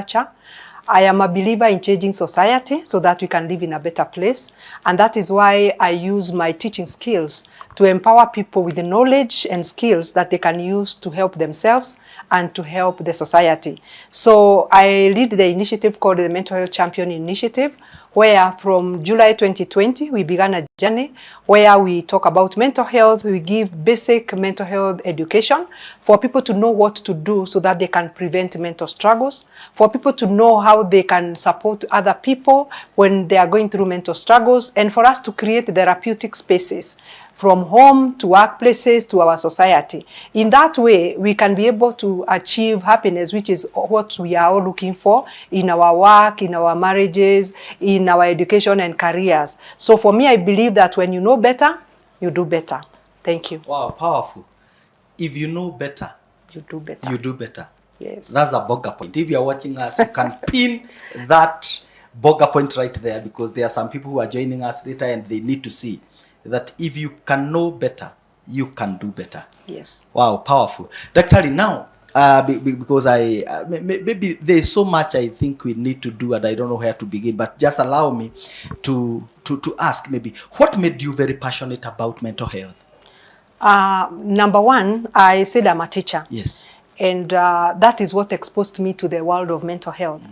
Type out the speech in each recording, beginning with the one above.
researcher. I am a believer in changing society so that we can live in a better place. And that is why I use my teaching skills to empower people with the knowledge and skills that they can use to help themselves and to help the society. So I lead the initiative called the Mental Health Champion Initiative, where from July 2020, we began a journey where we talk about mental health. We give basic mental health education for people to know what to do so that they can prevent mental struggles, for people to know how they can support other people when they are going through mental struggles, and for us to create therapeutic spaces from home to workplaces to our society. In that way, we can be able to achieve happiness, which is what we are all looking for in our work, in our marriages, in our education and careers. So for me, I believe that when you know better, you do better. Thank you. Wow, powerful. If you know better, you do better. You do better. Yes. That's a bugger point. If you're watching us, you can pin that bugger point right there, because there are some people who are joining us later and they need to see that if you can know better, you can do better. Yes. Wow, powerful. Dr. Lee, now, because maybe there's so much I think we need to do and I don't know where to begin, but just allow me to ask maybe, what made you very passionate about mental health? Number one, I said I'm a teacher. Yes. And that is what exposed me to the world of mental health.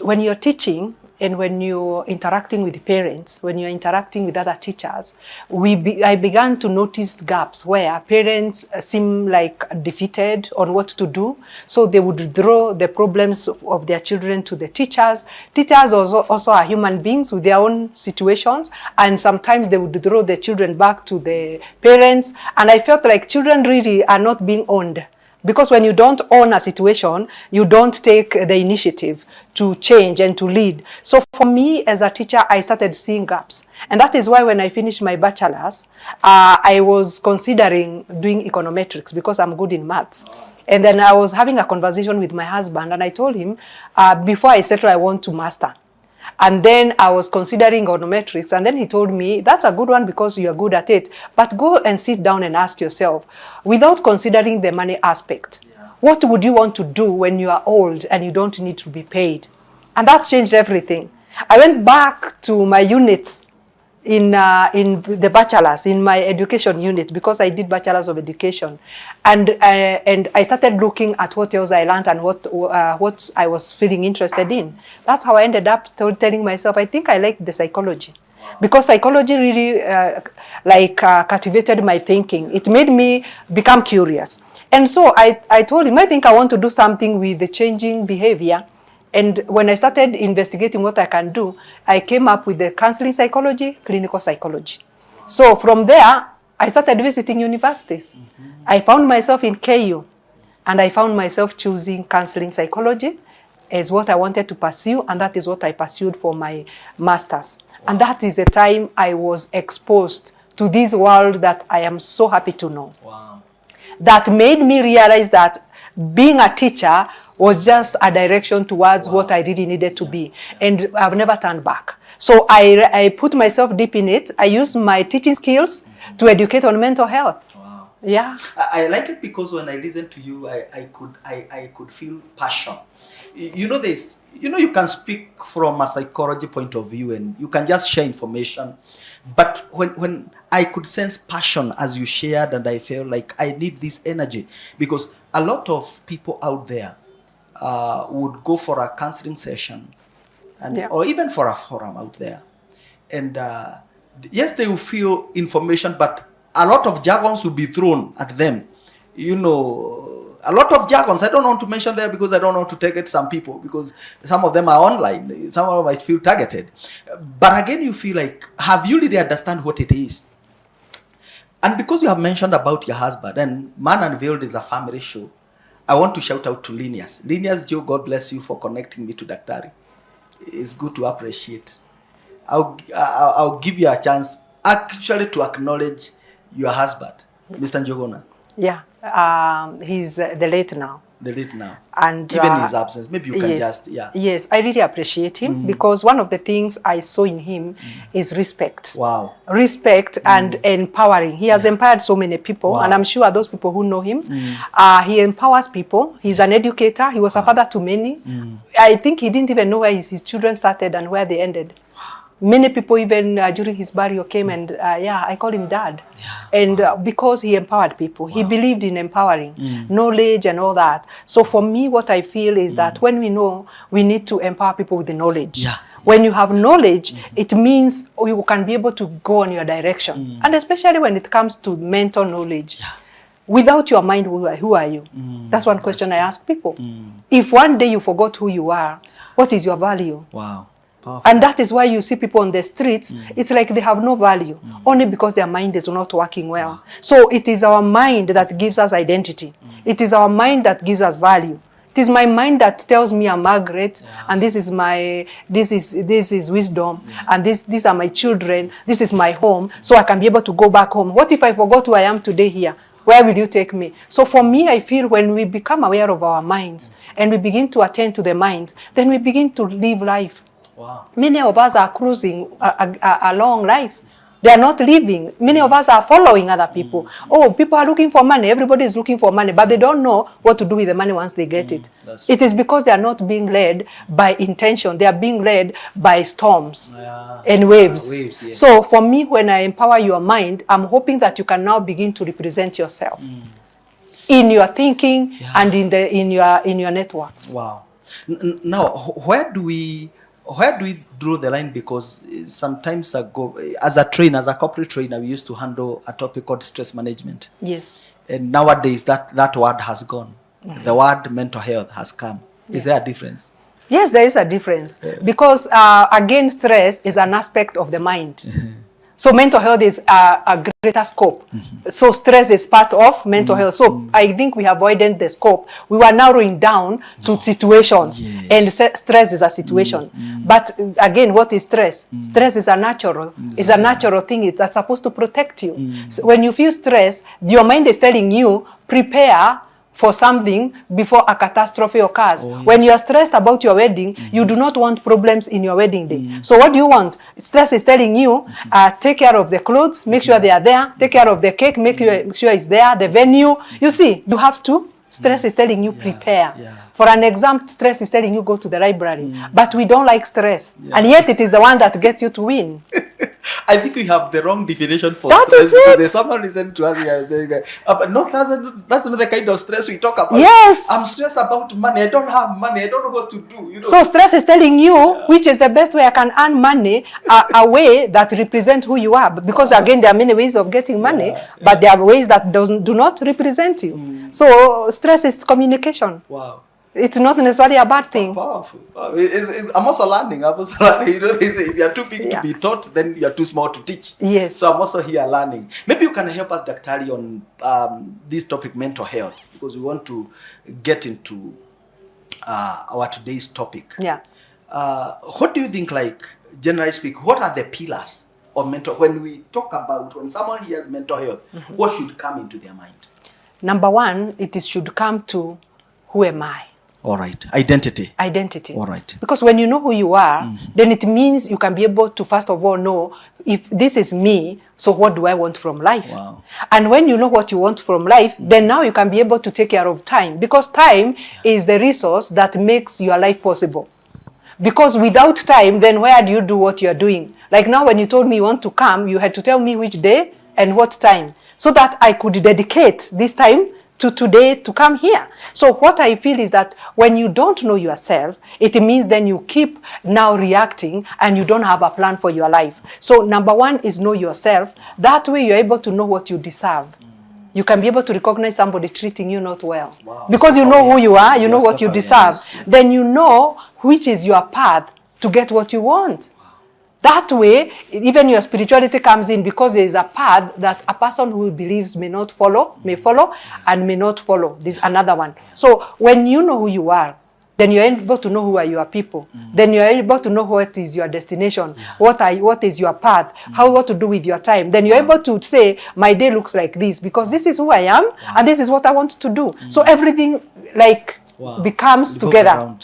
When you're teaching and when you're interacting with parents, when you're interacting with other teachers, I began to notice gaps where parents seem like defeated on what to do. So they would draw the problems of their children to the teachers. Teachers also are human beings with their own situations. And sometimes they would draw the children back to the parents. And I felt like children really are not being owned. Because when you don't own a situation, you don't take the initiative to change and to lead. So for me as a teacher, I started seeing gaps. And that is why when I finished my bachelor's, I was considering doing econometrics because I'm good in maths. And then I was having a conversation with my husband and I told him, before I settle, I want to master. And then I was considering econometrics, and then he told me, that's a good one because you're good at it, but go and sit down and ask yourself, without considering the money aspect, what would you want to do when you are old and you don't need to be paid? And that changed everything. I went back to my units in the bachelor's, in my education unit, because I did bachelor's of education. And I started looking at what else I learned and what I was feeling interested in. That's how I ended up telling myself, I think I like the psychology. Because psychology really captivated my thinking. It made me become curious. And so I told him, I think I want to do something with the changing behavior. And when I started investigating what I can do, I came up with the counseling psychology, clinical psychology. So from there, I started visiting universities. I found myself in KU, and I found myself choosing counseling psychology as what I wanted to pursue, and that is what I pursued for my master's. And that is the time I was exposed to this world that I am so happy to know. That made me realize that being a teacher was just a direction towards what I really needed to be. And I've never turned back. So I put myself deep in it. I used my teaching skills to educate on mental health. Yeah. I like it because when I listen to you, I could feel passion. You know this, you can speak from a psychology point of view and you can just share information. But when I could sense passion as you shared, and I felt like I need this energy, because a lot of people out there would go for a counseling session and or even for a forum out there. And yes, they will feel information, but a lot of jargons will be thrown at them. A lot of jargons. I don't want to mention there because I don't want to target some people, because some of them are online. Some of them might feel targeted. But again, you feel like, have you really understand what it is? And because you have mentioned about your husband, and Man Unveiled is a family show, I want to shout out to 𝗏𝗏𝗏, Joe, God bless you for connecting me to Daktari. It's good to appreciate. I'll give you a chance actually to acknowledge your husband, Mr. Njogona. Yeah, he's the late now. The late now. And even in his absence, maybe you can Yes, I really appreciate him because one of the things I saw in him is respect. Wow. Respect and empowering. He has empowered so many people, and I'm sure those people who know him, he empowers people. He's an educator. He was a father to many. I think he didn't even know where his children started and where they ended. Many people even during his burial came and I call him dad. And because he empowered people, he believed in empowering knowledge and all that. So for me, what I feel is that when we know, we need to empower people with the knowledge. When you have knowledge, it means you can be able to go on your direction. And especially when it comes to mental knowledge. Without your mind, who are you? That's one question I ask people. If one day you forgot who you are, what is your value? Wow. Powerful. And that is why you see people on the streets, it's like they have no value, only because their mind is not working well. So it is our mind that gives us identity. It is our mind that gives us value. It is my mind that tells me I'm Margaret, and this is wisdom, and these are my children, this is my home, so I can be able to go back home. What if I forgot who I am today here? Where will you take me? So for me, I feel when we become aware of our minds and we begin to attend to the minds, then we begin to live life. Wow. Many of us are cruising a long life. They are not living. Many of us are following other people. Oh, people are looking for money. Everybody is looking for money, but they don't know what to do with the money once they get it. It is because they are not being led by intention. They are being led by storms and waves. So for me, when I empower your mind, I'm hoping that you can now begin to represent yourself in your thinking and in your networks. Wow. Now, where do we draw the line? Because sometimes ago, as a corporate trainer, we used to handle a topic called stress management. Yes. And nowadays, that word has gone. The word mental health has come. Is there a difference? Yes, there is a difference. Because, again, stress is an aspect of the mind. So mental health is a greater scope. So stress is part of mental health. So I think we have widened the scope. We were narrowing down to situations, and stress is a situation. But again, what is stress? Stress is a natural. It's a natural thing. It's supposed to protect you. So when you feel stress, your mind is telling you, prepare for something before a catastrophe occurs. When you are stressed about your wedding, you do not want problems in your wedding day. So what do you want? Stress is telling you, take care of the clothes, make sure they are there, take care of the cake, make sure it's there, the venue. You see, you have to. Stress is telling you, prepare. For an exam, stress is telling you, go to the library. But we don't like stress. And yet it is the one that gets you to win. I think we have the wrong definition for That stress. is it. There's someone listening to us here saying, but no, that's not the kind of stress we talk about. Yes. I'm stressed about money. I don't have money. I don't know what to do. You know? So stress is telling you which is the best way I can earn money, a way that represents who you are. Because again, there are many ways of getting money, but there are ways that do not represent you. So stress is communication. Wow. It's not necessarily a bad thing. Powerful. I'm also learning. You know, they say if you are too big to be taught, then you are too small to teach. Yes. So I'm also here learning. Maybe you can help us, Dr. on this topic, mental health, because we want to get into our today's topic. Yeah. What do you think, like, generally speaking, what are the pillars of mental, when we talk about, when someone hears mental health, what should come into their mind? Number one, should come to, who am I? All right. Identity. Identity. All right. Because when you know who you are, then it means you can be able to, first of all, know if this is me, so what do I want from life? Wow. And when you know what you want from life, then now you can be able to take care of time. Because time is the resource that makes your life possible. Because without time, then where do you do what you're doing? Like now when you told me you want to come, you had to tell me which day and what time, so that I could dedicate this time to today to come here. So what I feel is that when you don't know yourself, it means then you keep now reacting and you don't have a plan for your life. So number one is know yourself. That way you're able to know what you deserve. You can be able to recognize somebody treating you not well. Wow. Because you know who you are, you know what you deserve. Yeah. Then you know which is your path to get what you want. That way, even your spirituality comes in, because there is a path that a person who believes may follow, and may not follow. This is another one. So when you know who you are, then you're able to know who are your people. Then you're able to know what is your destination, what is your path, what to do with your time. Then you're able to say, my day looks like this, because this is who I am, and this is what I want to do. So everything becomes together.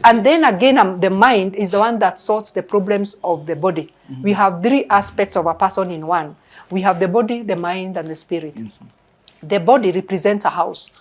And then again, the mind is the one that sorts the problems of the body. We have three aspects of a person in one. We have the body, the mind, and the spirit. The body represents a house.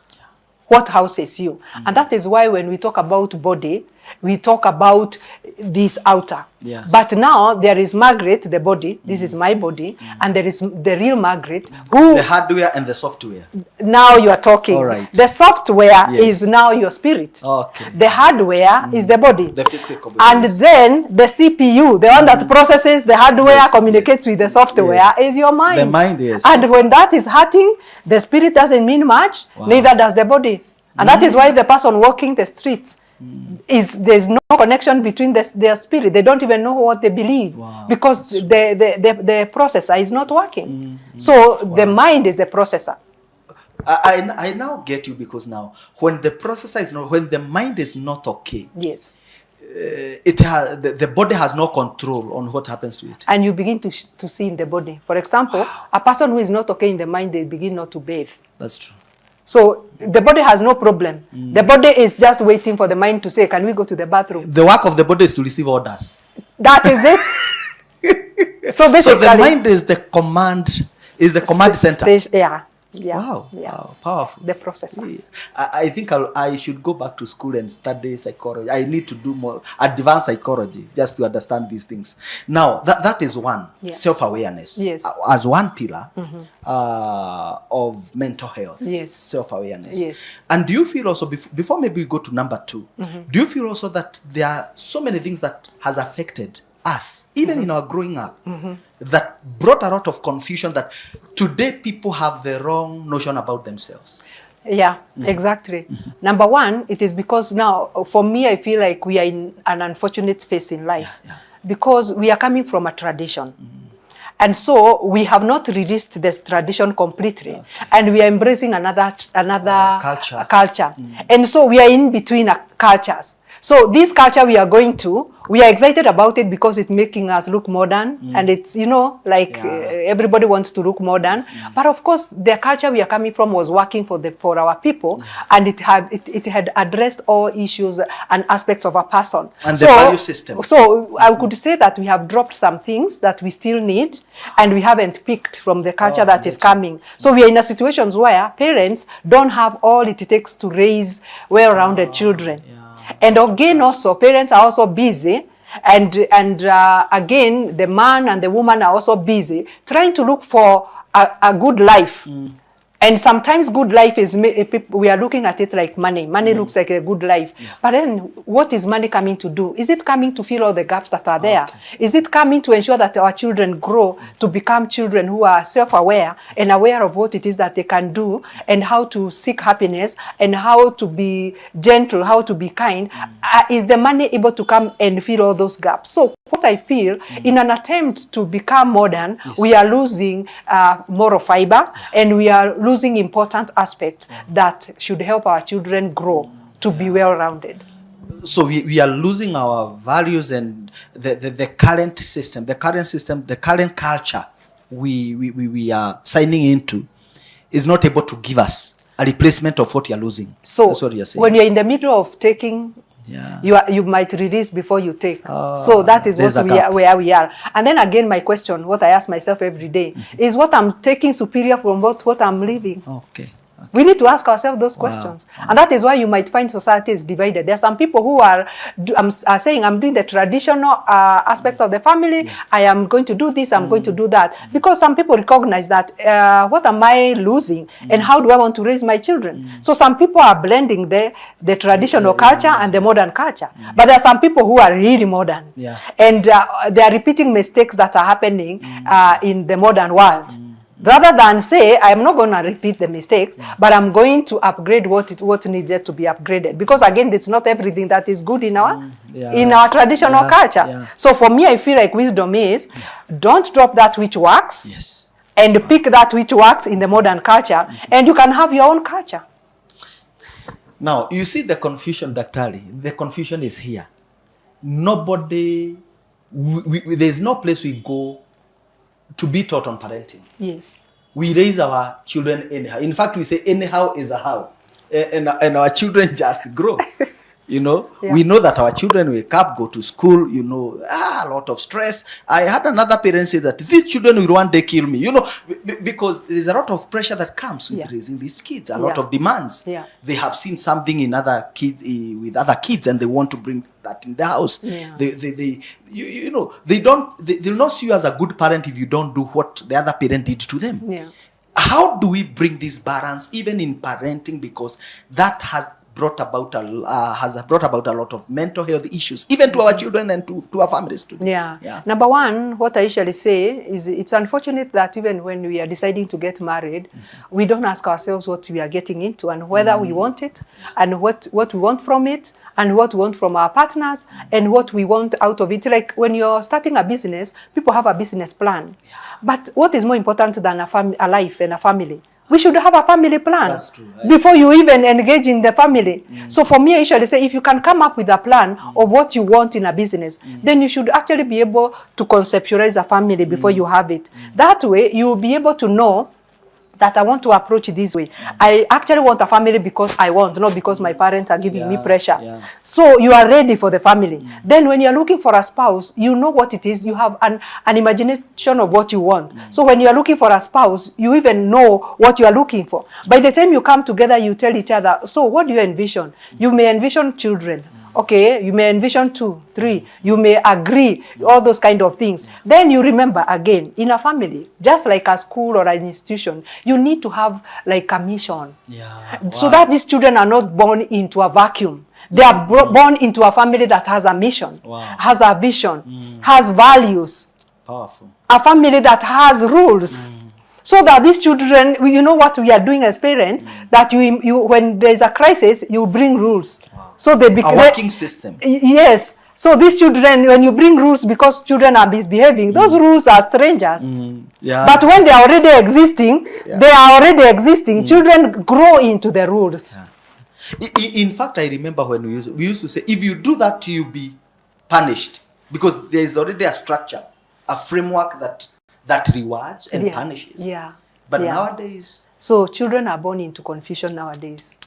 What house is you? And that is why when we talk about body, we talk about this outer. Yes. But now there is Margaret, the body. This is my body. And there is the real Margaret, who... The hardware and the software. Now you are talking. All right. The software is now your spirit. Okay. The hardware is the body. The physical body. And then the CPU, the one that processes the hardware, communicates with the software, is your mind. The mind, yes. And when that is hurting, the spirit doesn't mean much, neither does the body. And that is why the person walking the streets, there's no connection between their spirit. They don't even know what they believe, because the processor is not working. So the mind is the processor. I now get you, because now when the processor is not, when the mind is not okay, yes, the body has no control on what happens to it. And you begin to see in the body. For example, a person who is not okay in the mind, they begin not to bathe. That's true. So the body has no problem. The body is just waiting for the mind to say, can we go to the bathroom? The work of the body is to receive orders. That is it. So basically, so the mind is the command center. Yeah. Wow. Yeah. Wow. Powerful. The processor. Yeah. I think I should go back to school and study psychology. I need to do more advanced psychology just to understand these things. Now, that is one, self-awareness. Yes. As one pillar of mental health. Yes. Self-awareness. Yes. And do you feel also, before maybe we go to number two, do you feel also that there are so many things that has affected us, even in our growing up, that brought a lot of confusion, that today people have the wrong notion about themselves? Yeah, exactly. Number one, it is because now, for me, I feel like we are in an unfortunate phase in life, because we are coming from a tradition. And so we have not released the tradition completely, and we are embracing another culture. And so we are in between cultures. So this culture we are excited about it because it's making us look modern, and it's, you know, like everybody wants to look modern. But of course, the culture we are coming from was working for our people, and it had addressed all issues and aspects of a person. And the value system. So I could say that we have dropped some things that we still need, and we haven't picked from the culture that is coming. So we are in a situations where parents don't have all it takes to raise well-rounded children. And again, also parents are also busy, and again, the man and the woman are also busy trying to look for a good life. And sometimes good life is, we are looking at it like money. Money looks like a good life. But then what is money coming to do? Is it coming to fill all the gaps that are there? Is it coming to ensure that our children grow to become children who are self-aware and aware of what it is that they can do, and how to seek happiness, and how to be gentle, how to be kind? Is the money able to come and fill all those gaps? So what I feel, in an attempt to become modern, we are losing moral fiber, and we are losing important aspects that should help our children grow to be well-rounded. So we are losing our values, and the current system, the current culture we are signing into is not able to give us a replacement of what you are losing. So that's what you're saying. When you're in the middle of taking, you might release before you take. So that is where we are. And then again, my question, what I ask myself every day, is what I'm taking superior from what I'm leaving? Okay. We need to ask ourselves those questions. And that is why you might find society is divided. There are some people who are saying, I'm doing the traditional aspect of the family. I am going to do this, I'm going to do that. Because some people recognize that, what am I losing? And how do I want to raise my children? So some people are blending the traditional culture and the modern culture. But there are some people who are really modern. And they are repeating mistakes that are happening in the modern world. Rather than say, I'm not going to repeat the mistakes, but I'm going to upgrade what needed to be upgraded. Because again, it's not everything that is good in our traditional culture. So for me, I feel like wisdom is, don't drop that which works, and pick that which works in the modern culture, and you can have your own culture. Now, you see the confusion, Daktari. The confusion is here. Nobody, there's no place we go to be taught on parenting. Yes. We raise our children anyhow. In fact, we say anyhow is a how. And our children just grow. You know, we know that our children wake up, go to school, you know, a lot of stress. I had another parent say that these children will one day kill me, you know, because there's a lot of pressure that comes with raising these kids, a lot of demands. They have seen something in other kids, with other kids, and they want to bring that in the house. You know, they'll not see you as a good parent if you don't do what the other parent did to them. How do we bring this balance even in parenting? Because that has brought about a lot of mental health issues, even to our children and to our families too. Number one, what I usually say is, it's unfortunate that even when we are deciding to get married, we don't ask ourselves what we are getting into, and whether we want it, and what we want from it, and what we want from our partners, and what we want out of it. Like when you're starting a business, people have a business plan. But what is more important than a life and a family? We should have a family plan. That's true, before you even engage in the family. So for me, I usually say, if you can come up with a plan of what you want in a business, then you should actually be able to conceptualize a family before you have it. That way, you will be able to know that I want to approach it this way. I actually want a family because I want, not because my parents are giving me pressure. So you are ready for the family. Then when you're looking for a spouse, you know what it is. You have an imagination of what you want. So when you're looking for a spouse, you even know what you are looking for. By the time you come together, you tell each other, so what do you envision? You may envision children. Okay, you may envision 2, 3, you may agree, all those kind of things. Then you remember again, in a family, just like a school or an institution, you need to have like a mission. So that these children are not born into a vacuum. They are born into a family that has a mission, has a vision, has values. Powerful. A family that has rules. So that these children, you know what we are doing as parents, that you when there's a crisis, you bring rules. So they become a working system. Yes. So these children, when you bring rules because children are misbehaving, those rules are strangers. Yeah. But when they are already existing, children grow into the rules. Yeah. In fact, I remember when we used to say, if you do that, you'll be punished. Because there is already a structure, a framework that rewards and punishes. Yeah. But nowadays... So children are born into confusion nowadays.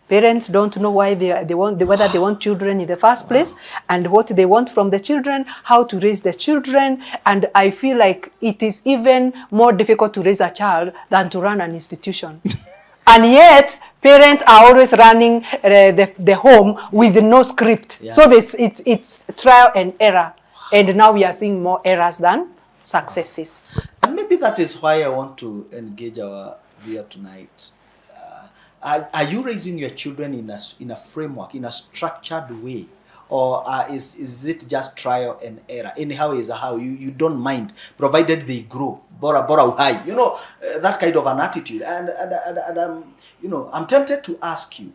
Parents don't know why whether they want children in the first place, and what they want from the children, how to raise the children. And I feel like it is even more difficult to raise a child than to run an institution. And yet, parents are always running the home with no script. Yeah. So it's trial and error. And now we are seeing more errors than successes. And maybe that is why I want to engage our viewer tonight. Are you raising your children in a framework, in a structured way? Or is it just trial and error? Anyhow is how you don't mind, provided they grow. Bora uhai. You know, that kind of an attitude. And I'm tempted to ask you,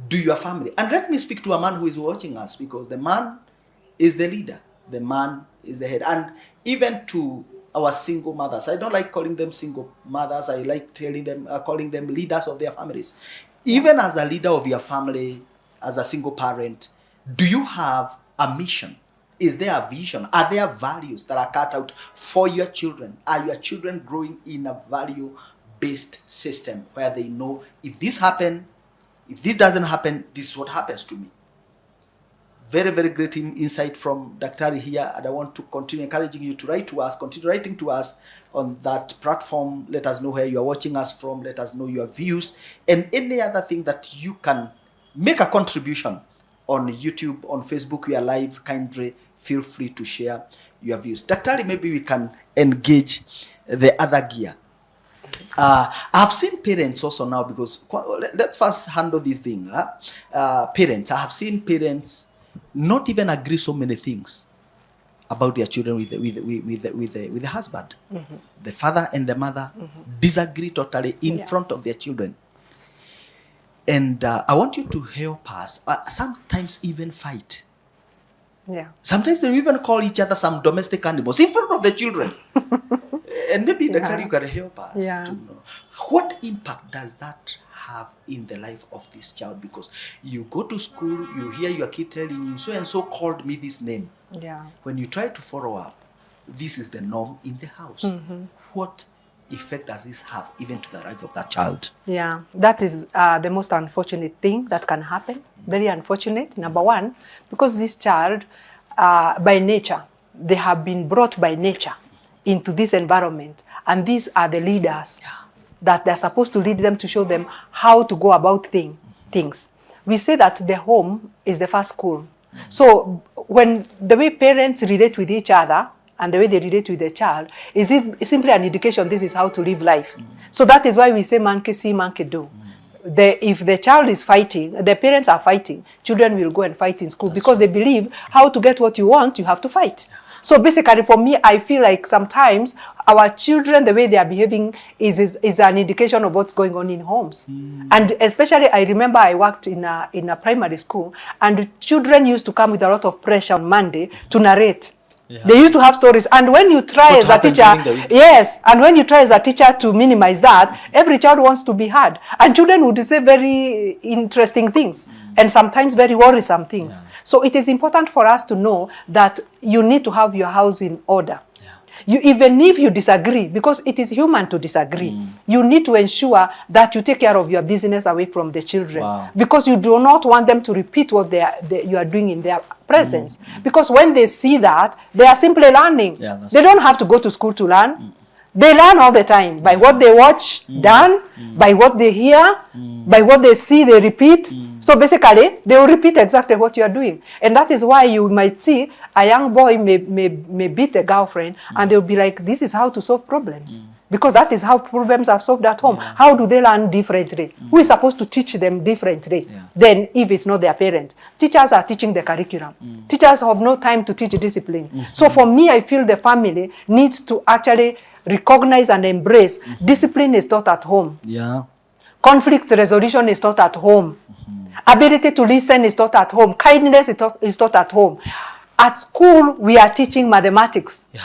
do your family, and let me speak to a man who is watching us, because the man is the leader. The man is the head. And even to our single mothers, I don't like calling them single mothers. I like calling them leaders of their families. Even as a leader of your family, as a single parent, do you have a mission? Is there a vision? Are there values that are cut out for your children? Are your children growing in a value-based system where they know, if this happens, if this doesn't happen, this is what happens to me? Very, very great insight from Dr. here, and I want to continue encouraging you to write to us, continue writing to us on that platform. Let us know where you are watching us from. Let us know your views and any other thing that you can make a contribution on YouTube, on Facebook. We are live. Kindly feel free to share your views. Dr. maybe we can engage the other gear. I've seen parents also now, because let's first handle this thing. Parents, I have seen parents not even agree so many things about their children with the husband. The father and the mother disagree totally in front of their children. And I want you to help us. Sometimes even fight. Yeah. Sometimes they even call each other some domestic animals in front of the children. And maybe you can help us to know. What impact does that have in the life of this child? Because you go to school, you hear your kid telling you, so and so called me this name. Yeah. When you try to follow up, this is the norm in the house. What effect does this have even to the life of that child? Yeah, that is the most unfortunate thing that can happen. Very unfortunate. Number one, because this child, by nature, they have been brought by nature into this environment, and these are the leaders that they're supposed to lead them, to show them how to go about things. We say that the home is the first school. So when the way parents relate with each other and the way they relate with the child is simply an indication this is how to live life. So that is why we say 𝗓𝗋𝗋 see, 𝗓𝗋𝗋 do. If the child is fighting, the parents are fighting, children will go and fight in school. That's because they believe how to get what you want, you have to fight. So basically, for me, I feel like sometimes our children, the way they are behaving is an indication of what's going on in homes. And especially, I remember I worked in a primary school, and children used to come with a lot of pressure on Monday to narrate. They used to have stories, and when you try as a teacher, and when you try as a teacher to minimize that, every child wants to be heard, and children would say very interesting things, and sometimes very worrisome things. So it is important for us to know that you need to have your house in order. Even if you disagree, because it is human to disagree, you need to ensure that you take care of your business away from the children. Because you do not want them to repeat what you are doing in their presence. Because when they see that, they are simply learning. They don't have to go to school to learn. They learn all the time by what they watch done, by what they hear, by what they see, they repeat. So basically, they will repeat exactly what you are doing. And that is why you might see a young boy may beat a girlfriend, and they'll be like, this is how to solve problems. Because that is how problems are solved at home. How do they learn differently? Who is supposed to teach them differently than if it's not their parents? Teachers are teaching the curriculum. Teachers have no time to teach discipline. So for me, I feel the family needs to actually recognize and embrace discipline is taught at home. Conflict resolution is taught at home. Ability to listen is taught at home. Kindness is taught at home. At school, we are teaching mathematics. Yeah.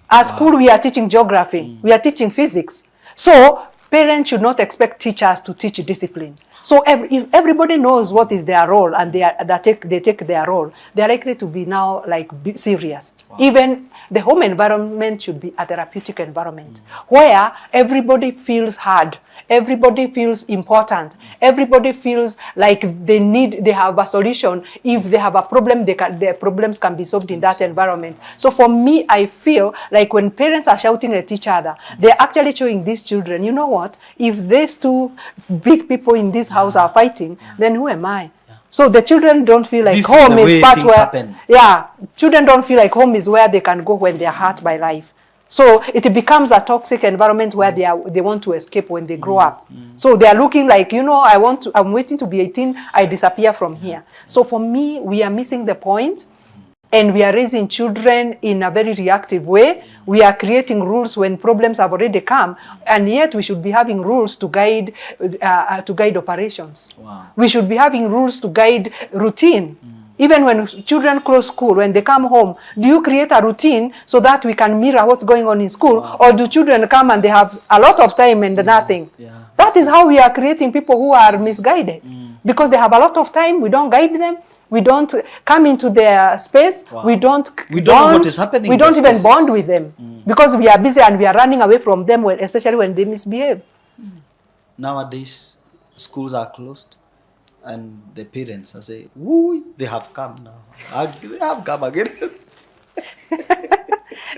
At school, we are teaching geography. We are teaching physics. So parents should not expect teachers to teach discipline. So if everybody knows what is their role and they take their role, they are likely to be now like serious. Even the home environment should be a therapeutic environment where everybody feels heard, everybody feels important, everybody feels like they have a solution. If they have a problem, their problems can be solved in that environment. So for me, I feel like when parents are shouting at each other, they're actually showing these children, you know what, if these two big people in this house are fighting, then who am I? So the children don't feel like home is part where, children don't feel like home is where they can go when they are hurt by life. So it becomes a toxic environment where they want to escape when they grow up. So they are looking like, you know, I'm waiting to be 18, I disappear from here. So for me, we are missing the point. And we are raising children in a very reactive way. We are creating rules when problems have already come, and yet we should be having rules to guide operations. Wow. We should be having rules to guide routine. Even when children close school, when they come home, do you create a routine so that we can mirror what's going on in school? Or do children come and they have a lot of time and nothing? That is how we are creating people who are misguided. Because they have a lot of time, we don't guide them. We don't come into their space. We don't know what is happening. We don't even bond with them because we are busy and we are running away from them, especially when they misbehave. Nowadays, schools are closed, and the parents are saying, "Woo, they have come now. They have come again."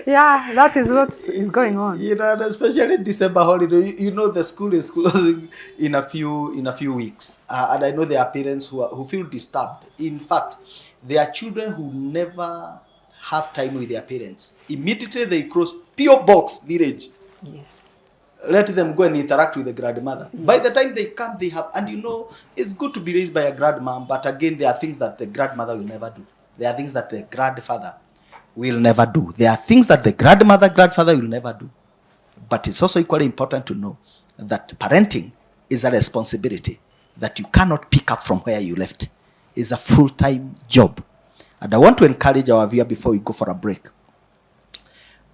Yeah, that is what is going on. You know, and especially December holiday. You know, the school is closing in a few weeks, and I know there are parents who feel disturbed. In fact, there are children who never have time with their parents. Immediately they cross P.O. Box village. Yes. Let them go and interact with the grandmother. Yes. By the time they come, they have, and you know, it's good to be raised by a grandmom, but again, there are things that the grandmother will never do. There are things that the grandfather will never do. There are things that the grandfather will never do. But it's also equally important to know that parenting is a responsibility that you cannot pick up from where you left. It's a full-time job. And I want to encourage our viewer before we go for a break.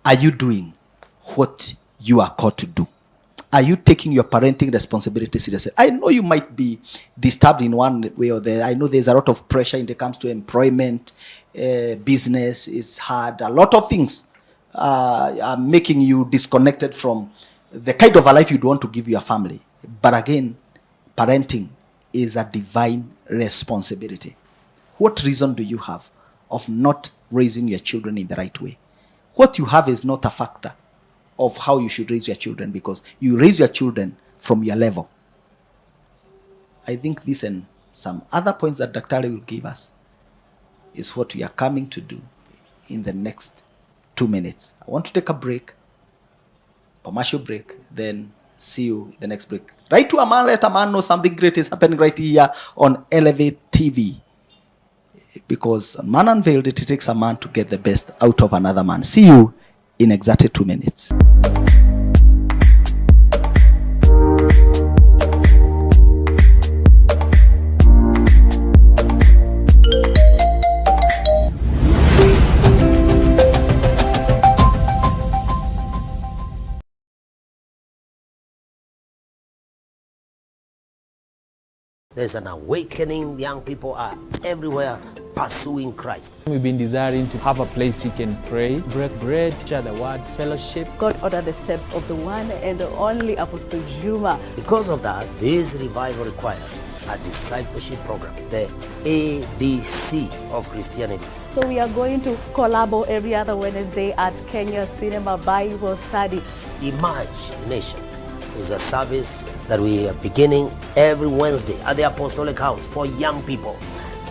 Are you doing what you are called to do? Are you taking your parenting responsibility seriously? I know you might be disturbed in one way or the other. I know there's a lot of pressure when it comes to employment. Business is hard. A lot of things are making you disconnected from the kind of a life you'd want to give your family. But again, parenting is a divine responsibility. What reason do you have of not raising your children in the right way? What you have is not a factor of how you should raise your children, because you raise your children from your level. I think this and some other points that Dr. will give us is what we are coming to do in the next 2 minutes. I want to take a break, commercial break, then see you in the next break. Write to a man, let a man know something great is happening right here on Elevate TV. Because on Man Unveiled, it takes a man to get the best out of another man. See you in exactly 2 minutes. There's an awakening. Young people are everywhere pursuing Christ. We've been desiring to have a place we can pray, break bread, share the word, fellowship. God ordered the steps of the one and the only Apostle Juma. Because of that, this revival requires a discipleship program, the ABC of Christianity. So we are going to collabo every other Wednesday at Kenya Cinema Bible Study. Emerge Nation is a service that we are beginning every Wednesday at the Apostolic House for young people,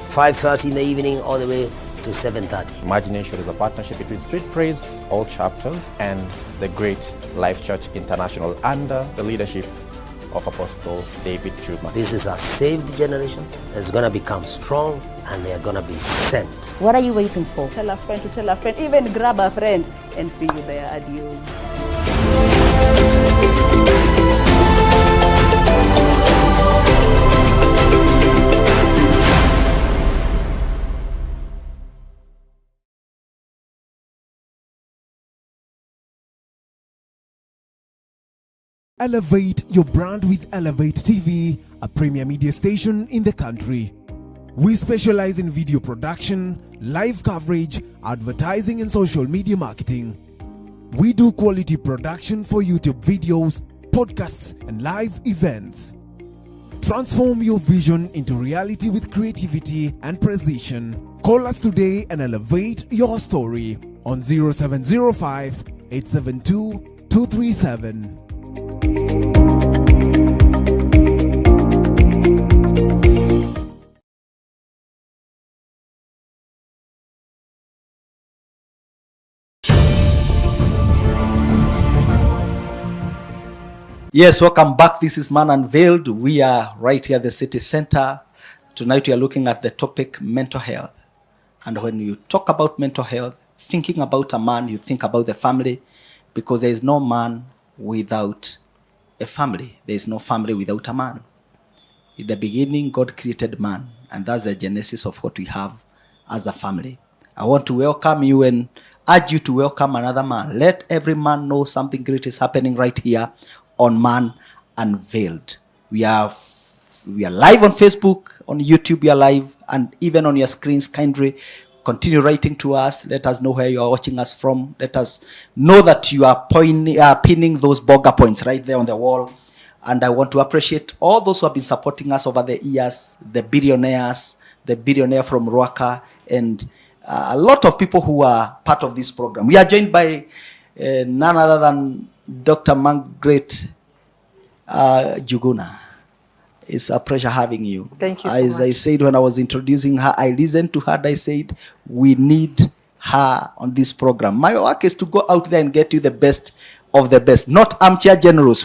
5:30 in the evening all the way to 7:30. Imagination is a partnership between Street Praise, all chapters, and the Great Life Church International under the leadership of Apostle David Juma. This is a saved generation that's going to become strong, and they are going to be sent. What are you waiting for? Tell a friend to tell a friend, even grab a friend, and see you there. Adios. Elevate your brand with Elevate TV, a premier media station in the country. We specialize in video production, live coverage, advertising and social media marketing. We do quality production for YouTube videos, podcasts and live events. Transform your vision into reality with creativity and precision. Call us today and elevate your story on 0705 872 237. Yes, welcome back. This is Man Unveiled. We are right here at the city center. Tonight we are looking at the topic mental health. And when you talk about mental health, thinking about a man, you think about the family, because there is no man without a family. There is no family without a man. In the beginning, God created man, and that's the genesis of what we have as a family. I want to welcome you and urge you to welcome another man. Let every man know something great is happening right here on Man Unveiled. We are live on Facebook, on YouTube we are live, and even on your screens. Kindly continue writing to us. Let us know where you are watching us from. Let us know that you are pinning those burger points right there on the wall. And I want to appreciate all those who have been supporting us over the years, the billionaires, the billionaire from Ruaka, and a lot of people who are part of this program. We are joined by none other than Dr. Margaret Njuguna. It's a pleasure having you. Thank you so As much. I said when I was introducing her, I listened to her and I said, we need her on this program. My work is to go out there and get you the best of the best, not armchair generals.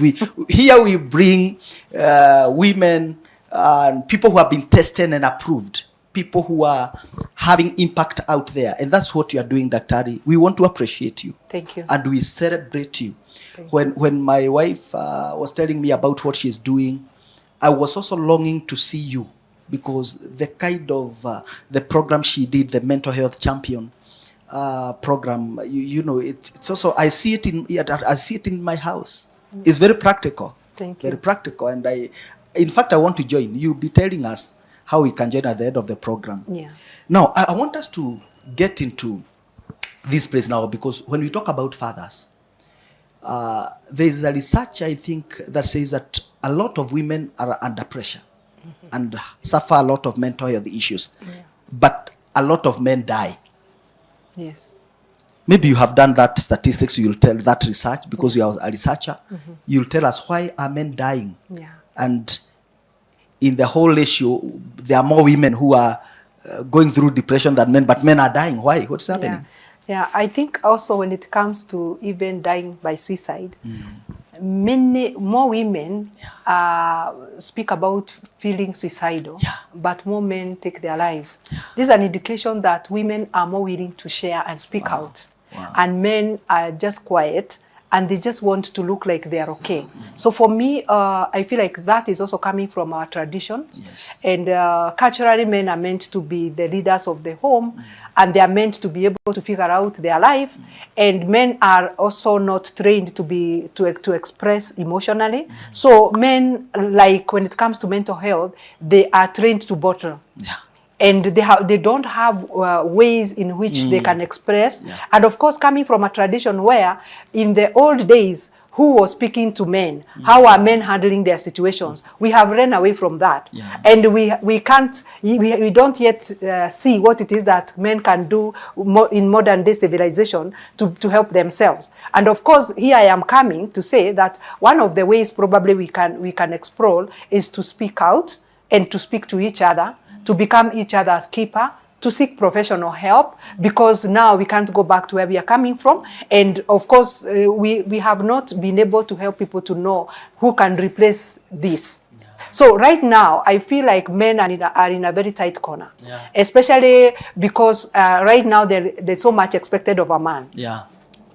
Here we bring women and people who have been tested and approved, people who are having impact out there. And that's what you are doing, Daktari. We want to appreciate you. Thank you. And we celebrate you. When my wife was telling me about what she's doing, I was also longing to see you, because the kind of the program she did, the mental health champion program, you know, it's also, I see it in my house. It's very practical. Thank you. Very practical. And in fact, I want to join. You'll be telling us how we can join at the end of the program. Yeah. Now, I want us to get into this place now, because when we talk about fathers, there is a research, I think, that says that a lot of women are under pressure and suffer a lot of mental health issues. Yeah. But a lot of men die. Yes. Maybe you have done that statistics, you'll tell that research, because you are a researcher. You'll tell us, why are men dying? Yeah. And in the whole ratio, there are more women who are going through depression than men, but men are dying. Why? What's happening? Yeah, I think also when it comes to even dying by suicide, many more women speak about feeling suicidal, but more men take their lives. This is an indication that women are more willing to share and speak out, and men are just quiet and they just want to look like they are okay. So for me, I feel like that is also coming from our traditions. And culturally, men are meant to be the leaders of the home, and they are meant to be able to figure out their life. And men are also not trained to express emotionally. So men, like when it comes to mental health, they are trained to bottle. And they don't have ways in which they can express. And of course, coming from a tradition where in the old days, who was speaking to men? How are men handling their situations? We have run away from that. And we don't yet see what it is that men can do in modern day civilization to help themselves. And of course, here I am coming to say that one of the ways probably we can explore is to speak out and to speak to each other, to become each other's keeper, to seek professional help, because now we can't go back to where we are coming from. And of course, we have not been able to help people to know who can replace this. So right now, I feel like men are in a very tight corner, especially because right now there's so much expected of a man.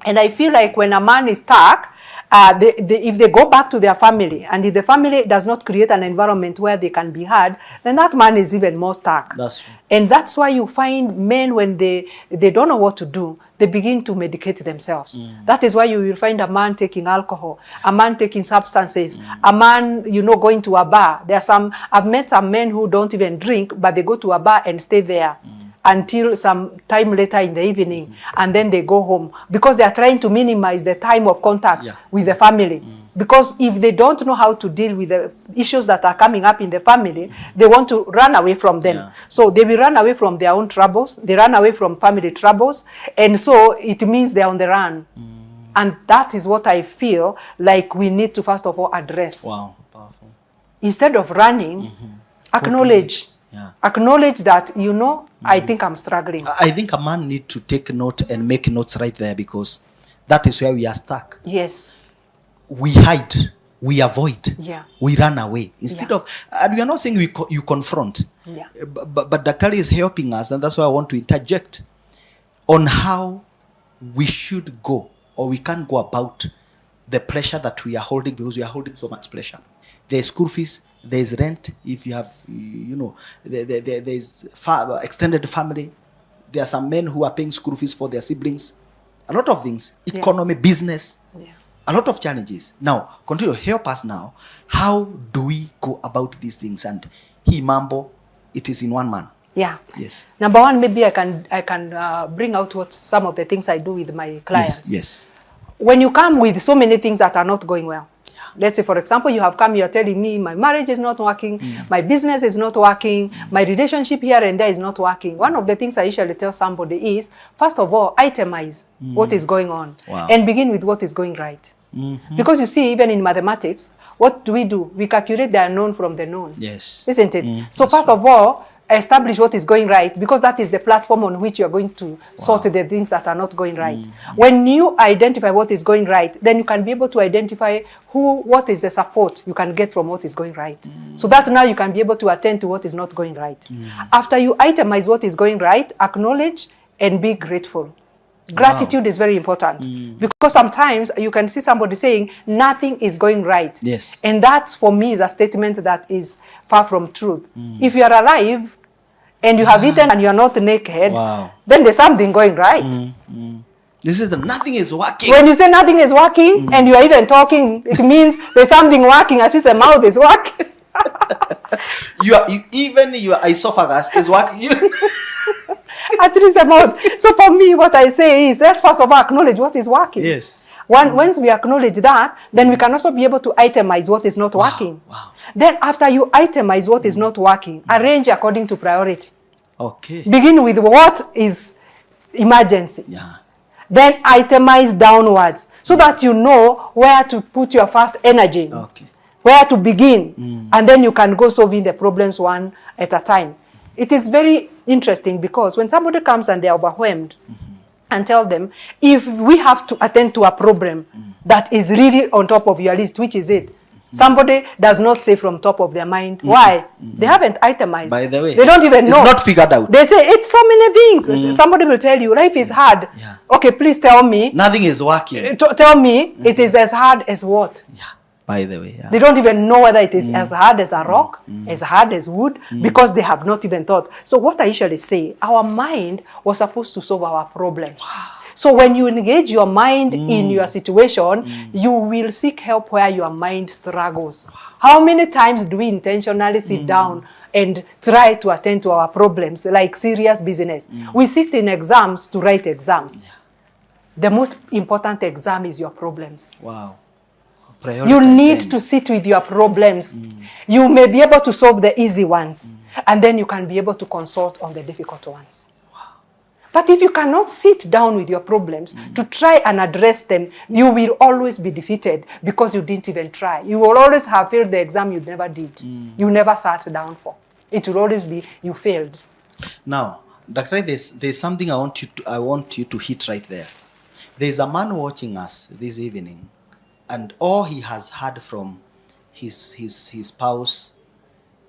And I feel like when a man is stuck, if they go back to their family, and if the family does not create an environment where they can be heard, then that man is even more stuck. That's true. And that's why you find men, when they don't know what to do, they begin to medicate themselves. That is why you will find a man taking alcohol, a man taking substances, a man, going to a bar. I've met some men who don't even drink, but they go to a bar and stay there until some time later in the evening, and then they go home, because they are trying to minimize the time of contact with the family. Because if they don't know how to deal with the issues that are coming up in the family, they want to run away from them. So they will run away from their own troubles, they run away from family troubles, and so it means they're on the run. And that is what I feel like we need to first of all address. Wow, powerful. Instead of running, acknowledge. Acknowledge that, I think I'm struggling. I think a man need to take note and make notes right there, because that is where we are stuck. Yes. We hide, we avoid, we run away. Instead of, and we are not saying you confront, but Dr. is helping us, and that's why I want to interject on how we should go, or we can go about the pressure that we are holding, because we are holding so much pressure. There's school fees, there's rent, if you have, there's extended family. There are some men who are paying school fees for their siblings. A lot of things, economy, business, a lot of challenges. Now, continue, help us now. How do we go about these things? And mambo, it is in one man. Yeah. Yes. Number one, maybe I can bring out some of the things I do with my clients. Yes. When you come with so many things that are not going well, let's say, for example, you have come, you're telling me my marriage is not working, my business is not working, my relationship here and there is not working. One of the things I usually tell somebody is, first of all, itemize what is going on and begin with what is going right. Because you see, even in mathematics, what do? We calculate the unknown from the known. Yes. Isn't it? So first of all, establish what is going right, because that is the platform on which you're going to sort the things that are not going right. When you identify what is going right, then you can be able to identify what is the support you can get from what is going right. So that now you can be able to attend to what is not going right. After you itemize what is going right, acknowledge and be grateful. Gratitude is very important, because sometimes you can see somebody saying nothing is going right. Yes. And that, for me, is a statement that is far from truth. If you are alive and you have eaten and you are not naked, then there's something going right. This is nothing is working. When you say nothing is working and you are even talking, it means there's something working. At least the mouth is working. Even your esophagus is working. At least the mouth. So for me, what I say is, let's first of all acknowledge what is working. Yes. Once we acknowledge that, then we can also be able to itemize what is not working. Then after you itemize what is not working, arrange according to priority. Okay. Begin with what is emergency. Then itemize downwards, so that you know where to put your first energy. Where to begin. And then you can go solving the problems one at a time. It is very interesting, because when somebody comes and they are overwhelmed, and tell them, if we have to attend to a problem that is really on top of your list, which is it? Somebody does not say from top of their mind. Why? They haven't itemized. By the way, they don't even know. It's not figured out. They say it's so many things. Somebody will tell you life is hard. Okay, please tell me. Nothing is working. Tell me it is as hard as what? By the way, they don't even know whether it is as hard as a rock, as hard as wood, because they have not even thought. So what I usually say, our mind was supposed to solve our problems. So when you engage your mind in your situation, you will seek help where your mind struggles. How many times do we intentionally sit down and try to attend to our problems, like serious business? We sit in exams to write exams. The most important exam is your problems. You need to sit with your problems. You may be able to solve the easy ones, and then you can be able to consult on the difficult ones. But if you cannot sit down with your problems to try and address them, you will always be defeated, because you didn't even try. You will always have failed the exam you never did. You never sat down for. It will always be you failed. Now, Dr. There's something I want you to hit right there. There's a man watching us this evening, and all he has heard from his spouse,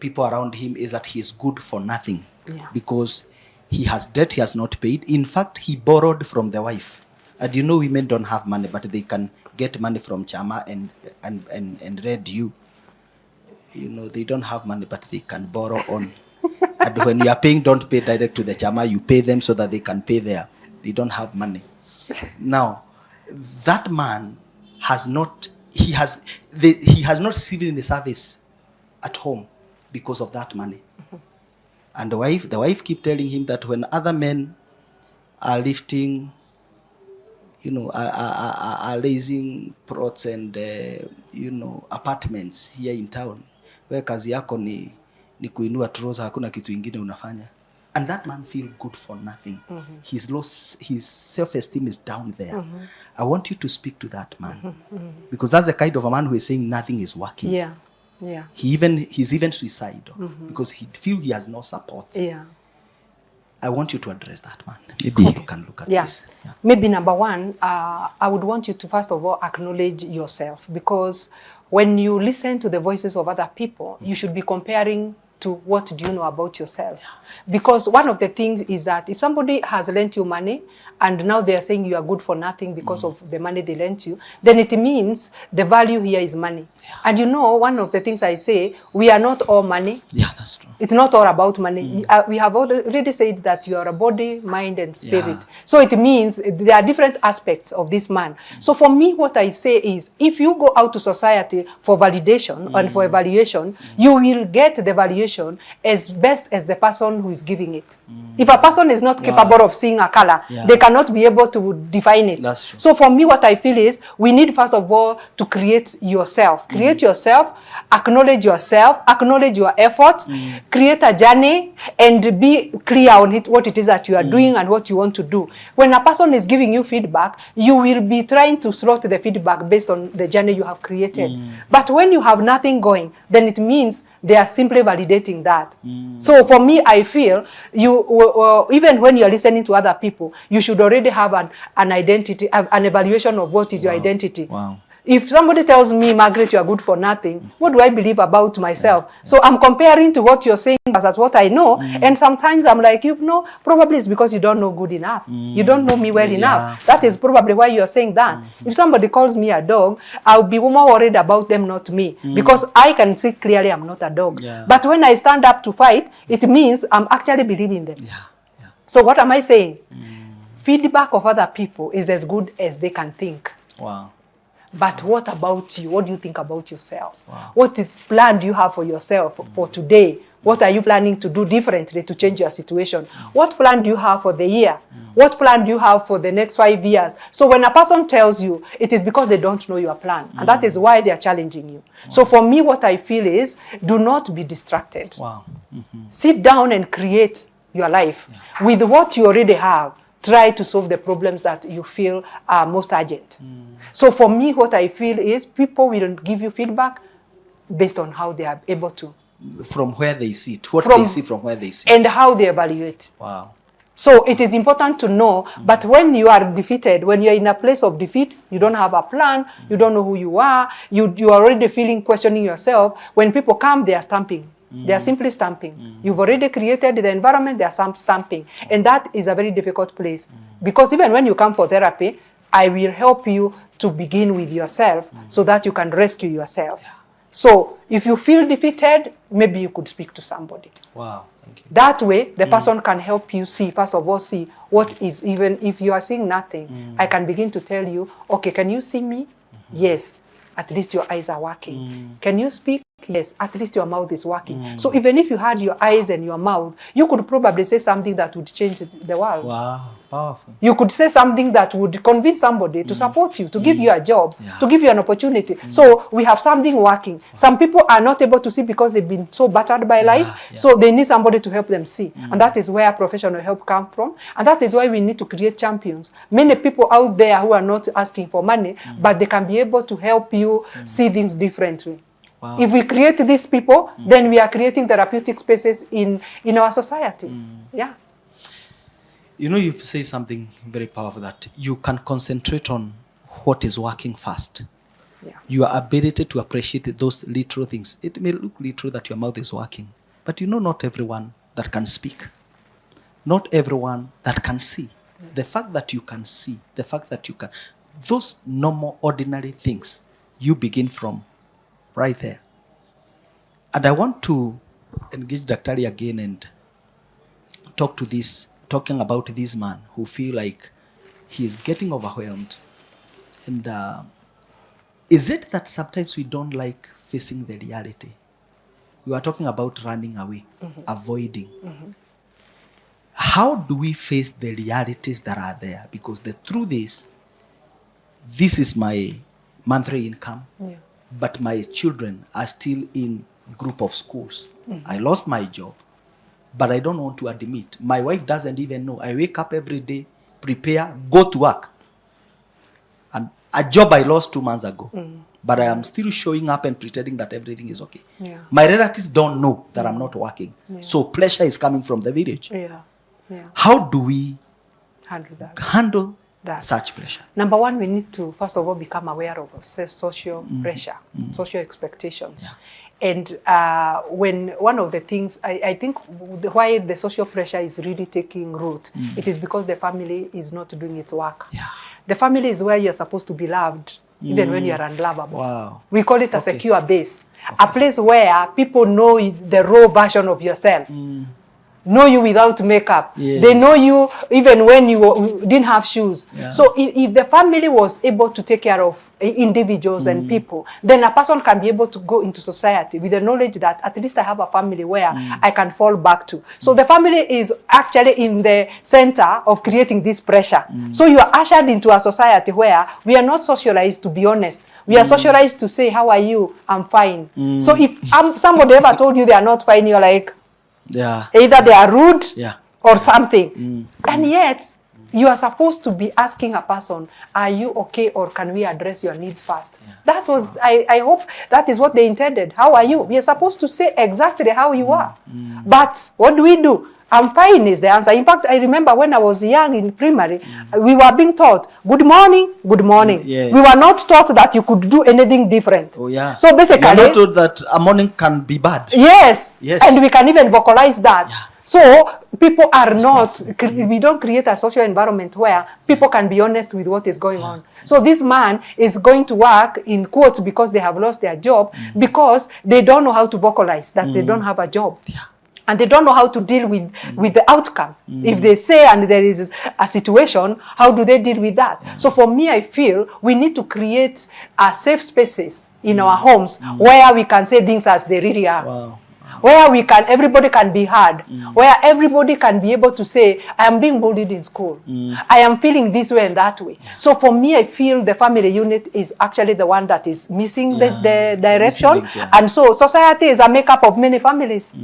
people around him, is that he is good for nothing. Because he has debt he has not paid. In fact, he borrowed from the wife And you know women don't have money, but they can get money from chama and rent you. You know, they don't have money, but they can borrow on. And when you are paying, don't pay direct to the chama. You pay them so that they can pay there. They don't have money. Now, that man has not, he has not received any service at home because of that money. And the wife keep telling him that when other men are lifting, you know, are raising plots and, you know, apartments here in town, where kazi yako ni kuinua troza, hakuna kitu ingine unafanya. And that man feel good for nothing. He's lost, his self-esteem is down there. I want you to speak to that man. Because that's the kind of a man who is saying nothing is working. Yeah. Yeah. He's even suicidal because he feels he has no support. Yeah. I want you to address that man. Maybe you can look at this. Yeah. Maybe number one, I would want you to first of all acknowledge yourself, because when you listen to the voices of other people, you should be comparing to what do you know about yourself. Because one of the things is that if somebody has lent you money and now they are saying you are good for nothing because of the money they lent you, then it means the value here is money. And you know, one of the things I say, we are not all money. Yeah, that's true. It's not all about money. We have already said that you are a body, mind, and spirit. Yeah. So it means there are different aspects of this man. So for me, what I say is, if you go out to society for validation and for evaluation, you will get the valuation as best as the person who is giving it. If a person is not capable of seeing a color, they cannot be able to define it. That's true. So for me, what I feel is we need first of all to create yourself. Create yourself, acknowledge your effort, create a journey, and be clear on it, what it is that you are doing and what you want to do. When a person is giving you feedback, you will be trying to slot the feedback based on the journey you have created. But when you have nothing going, then it means they are simply validating that. So for me, I feel you, even when you are listening to other people, you should already have an identity, an evaluation of what is your identity. Wow. If somebody tells me, Margaret, you are good for nothing, what do I believe about myself? So I'm comparing to what you're saying versus what I know. And sometimes I'm like, you know, probably it's because you don't know good enough. You don't know me well enough. That is probably why you're saying that. If somebody calls me a dog, I'll be more worried about them, not me. Because I can see clearly I'm not a dog. But when I stand up to fight, it means I'm actually believing them. So what am I saying? Feedback of other people is as good as they can think. Wow. But what about you? What do you think about yourself? Wow. What plan do you have for yourself for today? What are you planning to do differently to change your situation? What plan do you have for the year? What plan do you have for the next 5 years? So when a person tells you, it is because they don't know your plan. And that is why they are challenging you. So for me, what I feel is, do not be distracted. Wow. Sit down and create your life with what you already have. Try to solve the problems that you feel are most urgent. So for me, what I feel is people will give you feedback based on how they are able to. From where they sit, they see from where they sit. And how they evaluate. Wow. So it is important to know, but when you are defeated, when you are in a place of defeat, you don't have a plan, you don't know who you are, you are already questioning yourself. When people come, they are stamping. They are simply stamping. You've already created the environment, they are stamping. And that is a very difficult place. Because even when you come for therapy, I will help you to begin with yourself so that you can rescue yourself. So if you feel defeated, maybe you could speak to somebody. Wow, thank you. That way, the person can help you see, first of all, see what is, even if you are seeing nothing, I can begin to tell you, okay, can you see me? Yes, at least your eyes are working. Can you speak? Yes, at least your mouth is working. So even if you had your eyes and your mouth, you could probably say something that would change the world. Wow, powerful. You could say something that would convince somebody to support you, to give you a job, to give you an opportunity. So we have something working. Some people are not able to see because they've been so battered by life. So they need somebody to help them see. And that is where professional help comes from. And that is why we need to create champions. Many people out there who are not asking for money, but they can be able to help you see things differently. Wow. If we create these people, then we are creating therapeutic spaces in our society. Yeah. You know, you say something very powerful, that you can concentrate on what is working first. Yeah. Your ability to appreciate those little things. It may look little that your mouth is working, but you know, not everyone that can speak. Not everyone that can see. The fact that you can see, the fact that you can, those normal, ordinary things, you begin from right there. And I want to engage Daktari again and talking about this man who feel like he is getting overwhelmed. And is it that sometimes we don't like facing the reality? We are talking about running away, avoiding. How do we face the realities that are there? Because the truth is, this is my monthly income, but my children are still in group of schools. I lost my job, but I don't want to admit. My wife doesn't even know. I wake up every day, prepare, go to work. And a job I lost 2 months ago, but I am still showing up and pretending that everything is okay. My relatives don't know that I'm not working. So pressure is coming from the village. How do we handle such pressure? Number one, we need to, first of all, become aware of social pressure, social expectations. And when one of the things, I think why the social pressure is really taking root, it is because the family is not doing its work. The family is where you're supposed to be loved, even when you're unlovable. We call it a secure base, a place where people know the raw version of yourself. Know you without makeup. They know you even when you didn't have shoes. So if the family was able to take care of individuals and people, then a person can be able to go into society with the knowledge that at least I have a family where I can fall back to. So the family is actually in the center of creating this pressure. So you are ushered into a society where we are not socialized to be honest. We are socialized to say, how are you? I'm fine. So if somebody ever told you they are not fine, you're like, either they are rude or something. And yet, you are supposed to be asking a person, are you okay, or can we address your needs first? That was, I hope that is what they intended. How are you? We are supposed to say exactly how you are. But what do? I'm fine is the answer. In fact, I remember when I was young in primary, we were being taught, good morning, good morning. We were not taught that you could do anything different. So basically, we are not taught that a morning can be bad. And we can even vocalize that. So people are not, we don't create a social environment where people can be honest with what is going on. So this man is going to work in quotes because they have lost their job, because they don't know how to vocalize that they don't have a job. And they don't know how to deal with the outcome. If they say and there is a situation, how do they deal with that? So for me, I feel we need to create safe spaces in our homes where we can say things as they really are. Where everybody can be heard, where everybody can be able to say, I am being bullied in school. I am feeling this way and that way. So for me, I feel the family unit is actually the one that is missing the direction. And so society is a makeup of many families.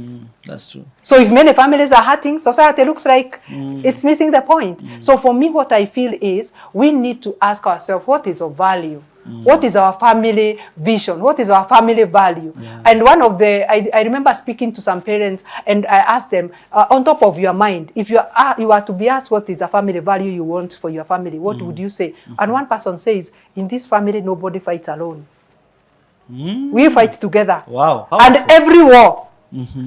That's true. So if many families are hurting, society looks like it's missing the point. So for me, what I feel is we need to ask ourselves, what is of value? What is our family vision? What is our family value? And one of the, I remember speaking to some parents and I asked them, on top of your mind, if you are to be asked what is a family value you want for your family, what would you say? And one person says, in this family, nobody fights alone. We fight together. And every war,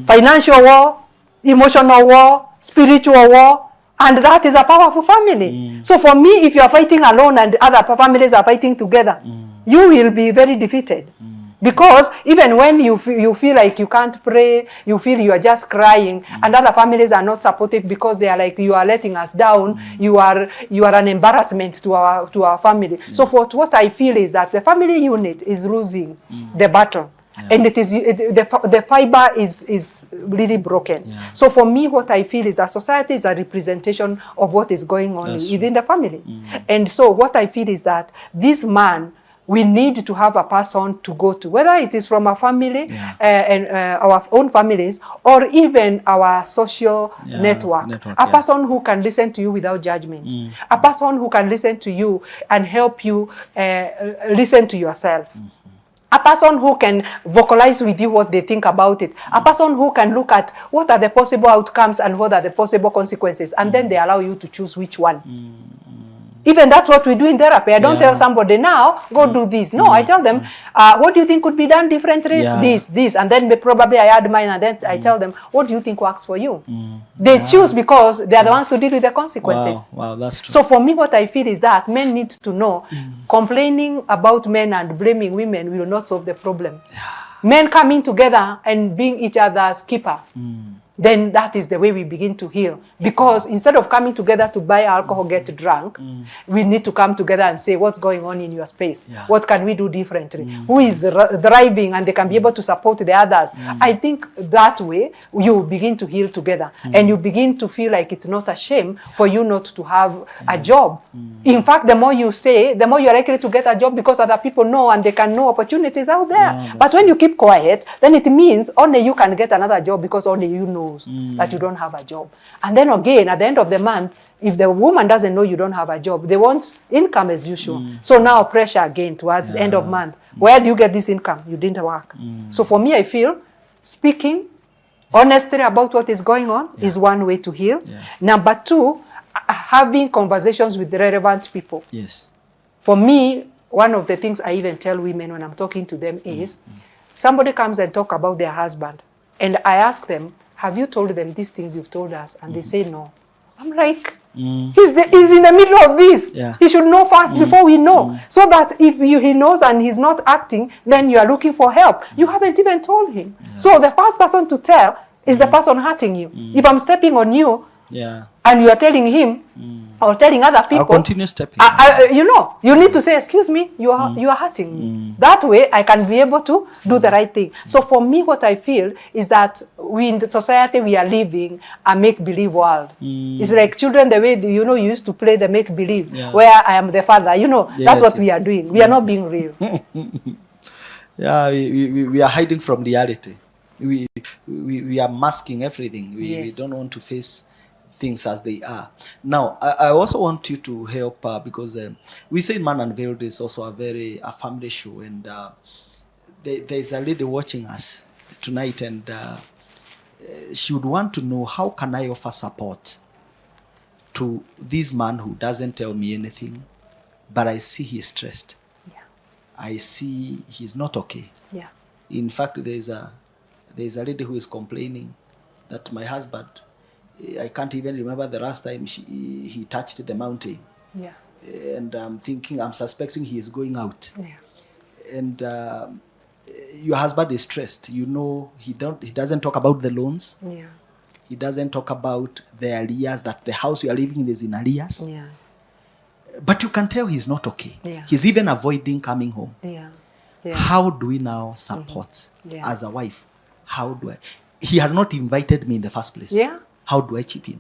financial war, emotional war, spiritual war, and that is a powerful family. So for me, if you are fighting alone and other families are fighting together, you will be very defeated. Because even when you feel like you can't pray, you feel you are just crying, and other families are not supportive because they are like, you are letting us down, you are an embarrassment to our family. So what I feel is that the family unit is losing the battle. And the fiber is really broken. So for me, what I feel is that society is a representation of what is going on within the family. And so what I feel is that this man, we need to have a person to go to, whether it is from our family and our own families, or even our social network. A person who can listen to you without judgment. A person who can listen to you and help you listen to yourself. A person who can vocalize with you what they think about it. A person who can look at what are the possible outcomes and what are the possible consequences, and then they allow you to choose which one. Even that's what we do in therapy. I don't tell somebody now, go do this. No, I tell them, what do you think could be done differently? This. And then probably I add mine, and then I tell them, what do you think works for you? They choose because they are the ones to deal with the consequences. Wow, that's true. So for me, what I feel is that men need to know, complaining about men and blaming women will not solve the problem. Men coming together and being each other's keeper. Then that is the way we begin to heal. Because instead of coming together to buy alcohol, get drunk, we need to come together and say, what's going on in your space? What can we do differently? Who is thriving, and they can be able to support the others? I think that way you begin to heal together. And you begin to feel like it's not a shame for you not to have a job. In fact, the more you say, the more you're likely to get a job, because other people know and they can know opportunities out there. But when you keep quiet, then it means only you can get another job because only you know that you don't have a job. And then again, at the end of the month, if the woman doesn't know you don't have a job, they want income as usual. So now pressure again towards the end of month. Where do you get this income? You didn't work. So for me, I feel speaking honestly about what is going on is one way to heal. Number two, having conversations with the relevant people. For me, one of the things I even tell women when I'm talking to them is, somebody comes and talk about their husband, and I ask them, have you told them these things you've told us? And they say no. I'm like, he's in the middle of this. He should know first before we know. So that if he knows and he's not acting, then you are looking for help. You haven't even told him. So the first person to tell is the person hurting you. If I'm stepping on you, and you are telling him, or telling other people, I'll continue stepping. You know, you need to say, excuse me, you are hurting me. That way, I can be able to do the right thing. So for me, what I feel is that we in the society, we are living a make-believe world. It's like children, the way, you used to play the make-believe, where I am the father. That's what we are doing. We are not being real. We are hiding from reality. We are masking everything. We don't want to face things as they are. Now, I also want you to help because we say Man Unveiled is also a family show, and there's a lady watching us tonight, and she would want to know, how can I offer support to this man who doesn't tell me anything, but I see he's stressed. I see he's not okay. In fact, there's a lady who is complaining that my husband, I can't even remember the last time he touched the mountain. And I'm suspecting he is going out. And your husband is stressed. He doesn't talk about the loans. He doesn't talk about the arrears, that the house you are living in is in arrears. But you can tell he's not okay. He's even avoiding coming home. How do we now support as a wife? How do I? He has not invited me in the first place. How do I chip in?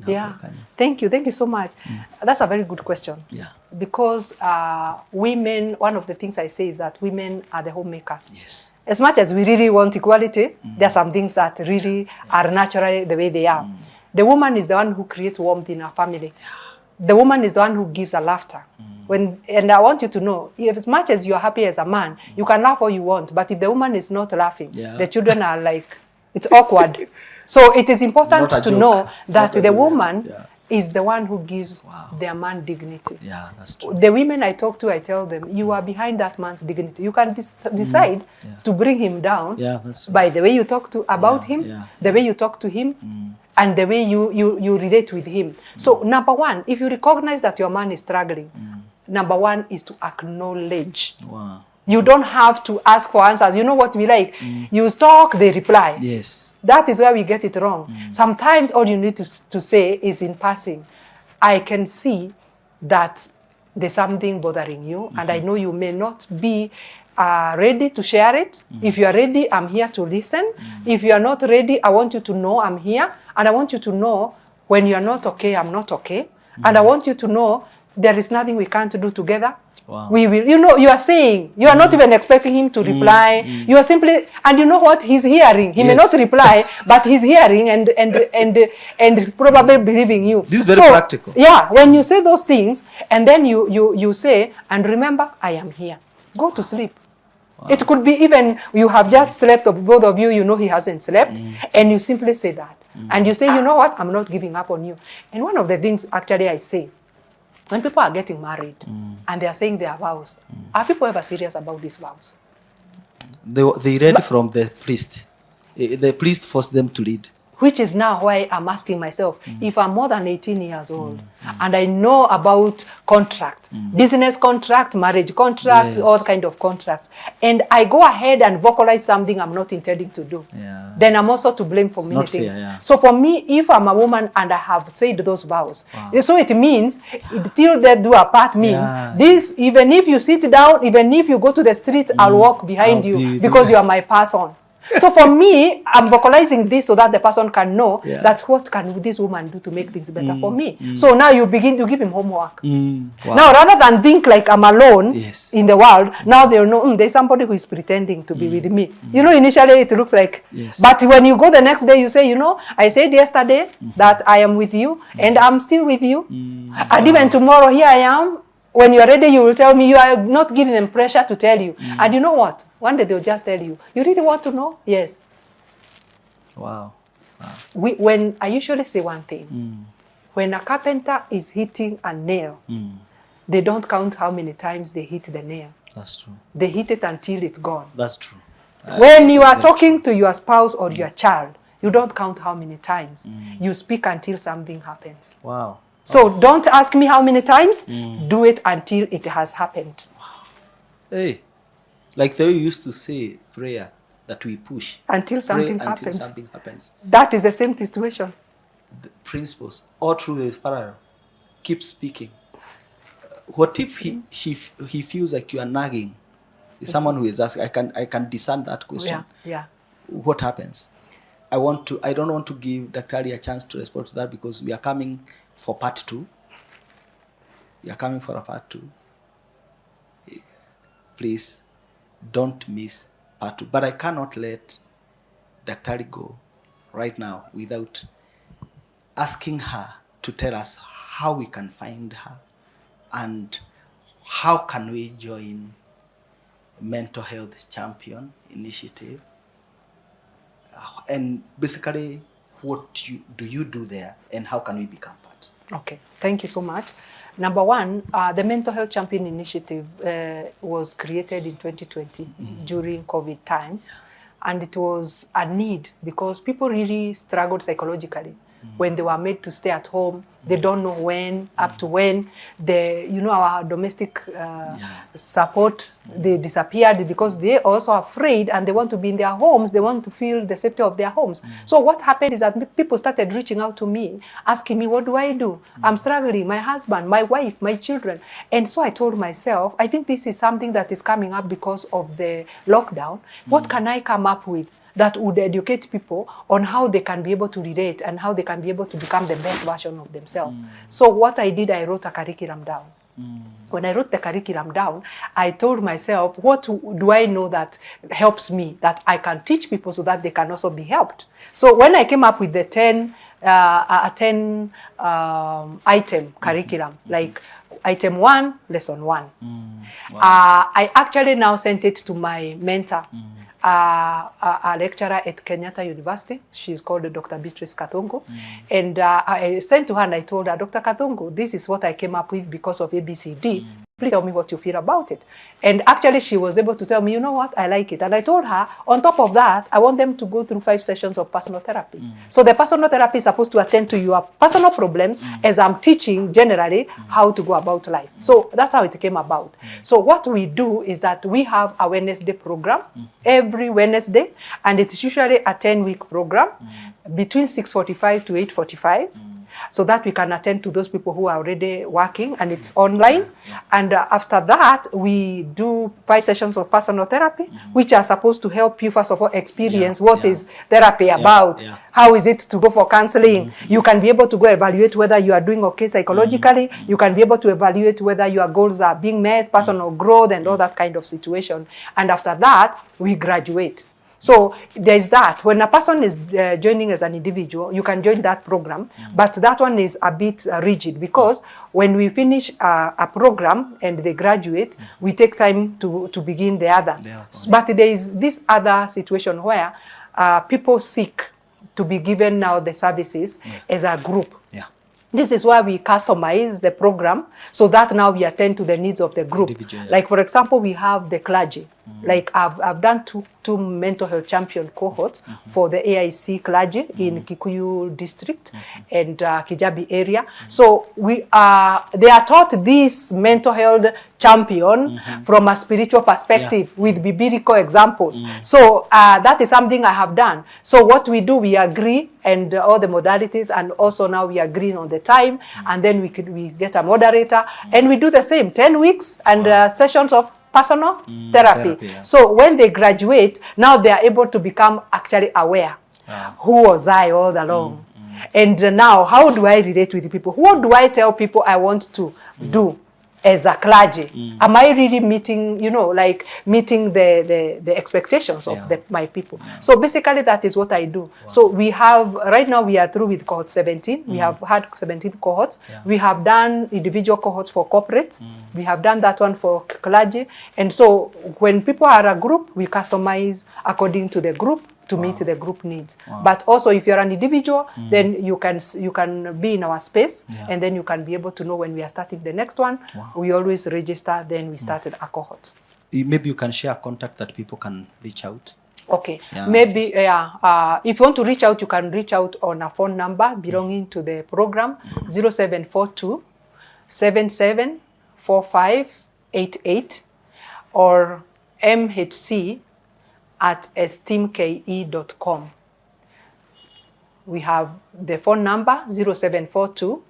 Thank you so much. That's a very good question. Because women, one of the things I say is that women are the homemakers. As much as we really want equality, there are some things that really are naturally the way they are. The woman is the one who creates warmth in our family. The woman is the one who gives a laughter. And I want you to know, as much as you are happy as a man, you can laugh all you want, but if the woman is not laughing, the children are like, it's awkward. So it is important to know that the woman is the one who gives their man dignity. That's true. The women I talk to, I tell them, you are behind that man's dignity. You can decide to bring him down by the way you talk about him, the way you talk to him, and the way you relate with him. So number one, if you recognize that your man is struggling, number one is to acknowledge. You don't have to ask for answers. You know what we like? You talk, they reply. That is where we get it wrong. Sometimes all you need to say is in passing, I can see that there's something bothering you, and I know you may not be ready to share it. If you are ready, I'm here to listen. If you are not ready, I want you to know I'm here, and I want you to know when you are not okay, I'm not okay. And I want you to know there is nothing we can't do together. We will, you are saying, you are not even expecting him to reply. You are simply, and you know what, he's hearing. He may not reply, but he's hearing and probably believing you. This is very practical. When you say those things, and then you say, and remember, I am here. Go to sleep. It could be even you have just slept, or both of you, he hasn't slept, and you simply say that. And you say, you know what, I'm not giving up on you. And one of the things actually I say, when people are getting married and they are saying their vows, are people ever serious about these vows? They read from the priest. The priest forced them to read. Which is now why I'm asking myself, if I'm more than 18 years old and I know about contract, business contract, marriage contracts, Yes. all kind of contracts, and I go ahead and vocalize something I'm not intending to do, then I'm also to blame for many not fair, things. yeah. So for me, if I'm a woman and I have said those vows, so it means, till death do apart means, this, even if you sit down, even if you go to the street, I'll walk behind you because you are my person. So for me, I'm vocalizing this so that the person can know that what can this woman do to make things better for me. So now you begin to give him homework. Wow. Now, rather than think like I'm alone Yes. in the world, now they'll know there's somebody who is pretending to be with me. You know, initially it looks like, but when you go the next day, you say, you know, I said yesterday that I am with you and I'm still with you. And even tomorrow, here I am. When you're ready, you will tell me. You are not giving them pressure to tell you. And you know what? One day they'll just tell you. You really want to know? Yes. Wow. When I usually say one thing, when a carpenter is hitting a nail, they don't count how many times they hit the nail. That's true. They hit it until it's gone. That's true. When you are talking to your spouse or your child, you don't count how many times. You speak until something happens. Wow. So don't ask me how many times. Do it until it has happened. Hey, like they used to say, prayer that we push. Until something Pray happens. Until something happens. That is the same situation. The principles all through this parallel. Keep speaking. What if he feels like you are nagging? Someone who is asking, I can discern that question. Yeah. What happens? I don't want to give Daktari a chance to respond to that because we are coming for part 2. We are coming for a part 2. Please don't miss part 2. But I cannot let Daktari go right now without asking her to tell us how we can find her and how can we join Mental Health Champion Initiative. And basically, what do you do there and how can we become part? Okay, thank you so much. Number one, the Mental Health Champion Initiative was created in 2020 during COVID times. And it was a need because people really struggled psychologically when they were made to stay at home. They don't know when, up to when. Our domestic support, they disappeared because they also afraid and they want to be in their homes. They want to feel the safety of their homes. So what happened is that people started reaching out to me, asking me, what do I do? I'm struggling, my husband, my wife, my children. And so I told myself, I think this is something that is coming up because of the lockdown. What can I come up with that would educate people on how they can be able to relate and how they can be able to become the best version of themselves. So what I did, I wrote a curriculum down. When I wrote the curriculum down, I told myself, what do I know that helps me, that I can teach people so that they can also be helped? So when I came up with the 10 item curriculum, like item 1, lesson 1, I actually now sent it to my mentor, a lecturer at Kenyatta University. She's called Dr. 𝗵𝗡𝗄𝗧 𝗵𝗡𝗄. And I sent to her and I told her, Dr. 𝗵𝗡𝗄𝗧, this is what I came up with because of ABCD. Please tell me what you feel about it. And actually she was able to tell me, you know what, I like it. And I told her, on top of that, I want them to go through 5 sessions of personal therapy. So the personal therapy is supposed to attend to your personal problems as I'm teaching generally how to go about life. So that's how it came about. So what we do is that we have a Wednesday program every Wednesday, and it's usually a 10-week program between 6:45 to 8:45. So that we can attend to those people who are already working, and it's online. And after that, we do 5 sessions of personal therapy, which are supposed to help you, first of all, experience what is therapy about. How is it to go for counseling? You can be able to go evaluate whether you are doing okay psychologically. You can be able to evaluate whether your goals are being met, personal growth, and all that kind of situation. And after that, we graduate. So there's that. When a person is joining as an individual, you can join that program, but that one is a bit rigid because when we finish a program and they graduate, we take time to begin the other. But there is this other situation where people seek to be given now the services as a group. This is why we customize the program so that now we attend to the needs of the group. Individual, yeah. Like, for example, we have the clergy. Like, I've done two mental health champion cohorts for the 𝗖𝗂𝗃 clergy in Kikuyu district and Kijabi area. So they are taught this mental health champion from a spiritual perspective with biblical examples. So that is something I have done. So what we do, we agree and all the modalities, and also now we agree on the time, and then we get a moderator, and we do the same 10 weeks and sessions of personal therapy. Yeah. So when they graduate, now they are able to become actually aware. Who was I all along? And now, how do I relate with people? What do I tell people I want to do as a clergy? Am I really meeting, you know, like meeting the expectations of my people? So basically, that is what I do. So we have, right now we are through with cohort 17. We have had 17 cohorts. We have done individual cohorts for corporates. We have done that one for clergy. And so when people are a group, we customize according to the group to meet the group needs. But also, if you're an individual, then you can be in our space, and then you can be able to know when we are starting the next one. We always register, then we started a cohort. Maybe you can share a contact that people can reach out. Okay, maybe, if you want to reach out, you can reach out on a phone number belonging to the program, 0742 774588, or 𝗏𝗃𝗃@esteemke.com. We have the phone number 0742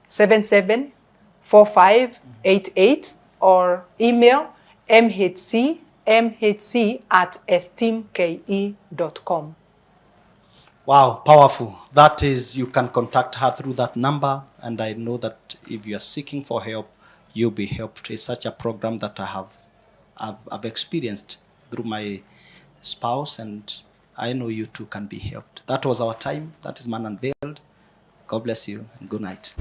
774588, or email 𝗏𝗃@esteemke.com. Wow, powerful. That is, you can contact her through that number, and I know that if you are seeking for help, you'll be helped. It's such a program that I've experienced through my spouse, and I know you too can be helped. That was our time. That is Man Unveiled. God bless you and good night.